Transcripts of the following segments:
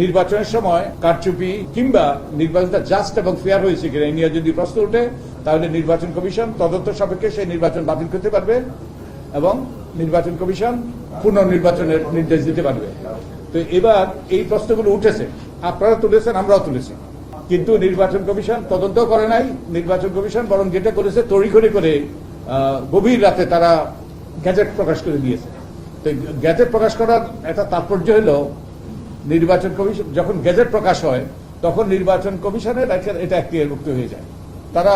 নির্বাচনের সময় কারচুপি কিংবা নির্বাচনটা জাস্ট এবং ফেয়ার হয়েছে কিনা এই নিয়ে যদি প্রশ্ন ওঠে তাহলে নির্বাচন কমিশন তদন্ত সাপেক্ষে সেই নির্বাচন বাতিল করতে পারবে এবং নির্বাচন কমিশন পুনর্নির্বাচনের নির্দেশ দিতে পারবে। তো এবার এই প্রশ্নগুলো উঠেছে, আপনারা তুলেছেন, আমরাও তুলেছি, কিন্তু নির্বাচন কমিশন তদন্ত করে নাই। নির্বাচন কমিশন বরং যেটা করেছে তড়িঘড়ি করে গভীর রাতে তারা গ্যাজেট প্রকাশ করে দিয়েছে। তো গ্যাজেট প্রকাশ করার একটা তাৎপর্য হলো নির্বাচন কমিশন যখন গ্যাজেট প্রকাশ হয় তখন নির্বাচন কমিশনের এটা এখতিয়ারভুক্ত হয়ে যায়। তারা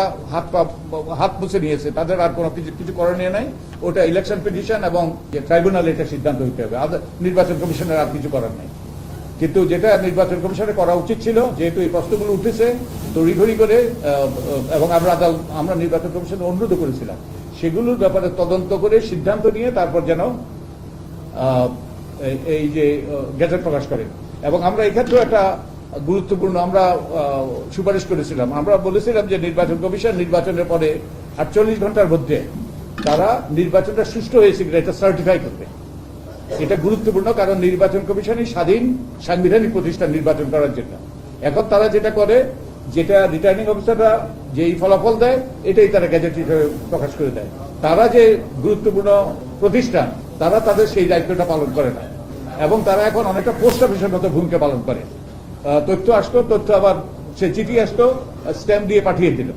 হাত মুছে নিয়েছে, তাদের আর কোনো কিছু করণীয় নাই। ওটা ইলেকশন পিটিশন এবং ট্রাইব্যুনাল এটা সিদ্ধান্ত হইতে হবে, নির্বাচন কমিশনের আর কিছু করার নেই। কিন্তু যেটা নির্বাচন কমিশনের করা উচিত ছিল, যেহেতু এই প্রশ্নগুলো উঠেছে তড়িঘড়ি করে, এবং আমরা নির্বাচন কমিশনে অনুরোধ করেছিলাম সেগুলোর ব্যাপারে তদন্ত করে সিদ্ধান্ত নিয়ে তারপর যেন এই যে গেজেট প্রকাশ করেন। এবং আমরা এক্ষেত্রেও একটা গুরুত্বপূর্ণ আমরা সুপারিশ করেছিলাম। আমরা বলেছিলাম যে নির্বাচন কমিশন নির্বাচনের পরে 48 ঘন্টার মধ্যে তারা নির্বাচনটা সুষ্ঠু হয়েছে কিনা এটা সার্টিফাই করবে। এটা গুরুত্বপূর্ণ, কারণ নির্বাচন কমিশনই স্বাধীন সাংবিধানিক প্রতিষ্ঠান নির্বাচন করার জন্য। এখন তারা যেটা করে, যেটা রিটার্নিং অফিসাররা যেই ফলাফল দেয় এটাই তারা গ্যাজেট হিসেবে প্রকাশ করে দেয়। তারা যে গুরুত্বপূর্ণ প্রতিষ্ঠান তারা তাদের সেই দায়িত্বটা পালন করে না, এবং তারা এখন অনেকটা পোস্ট অফিসের মতো ভূমিকা পালন করে। তথ্য আসতো, তথ্য আবার সে চিঠি আসতো, স্ট্যাম্প দিয়ে পাঠিয়ে দিল।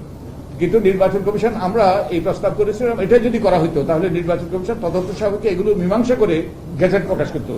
কিন্তু নির্বাচন কমিশন, আমরা এই প্রস্তাব করেছিলাম এটা যদি করা হতো তাহলে নির্বাচন কমিশন তদন্ত সাপেক্ষে এগুলো মীমাংসা করে গেজেট প্রকাশ করত।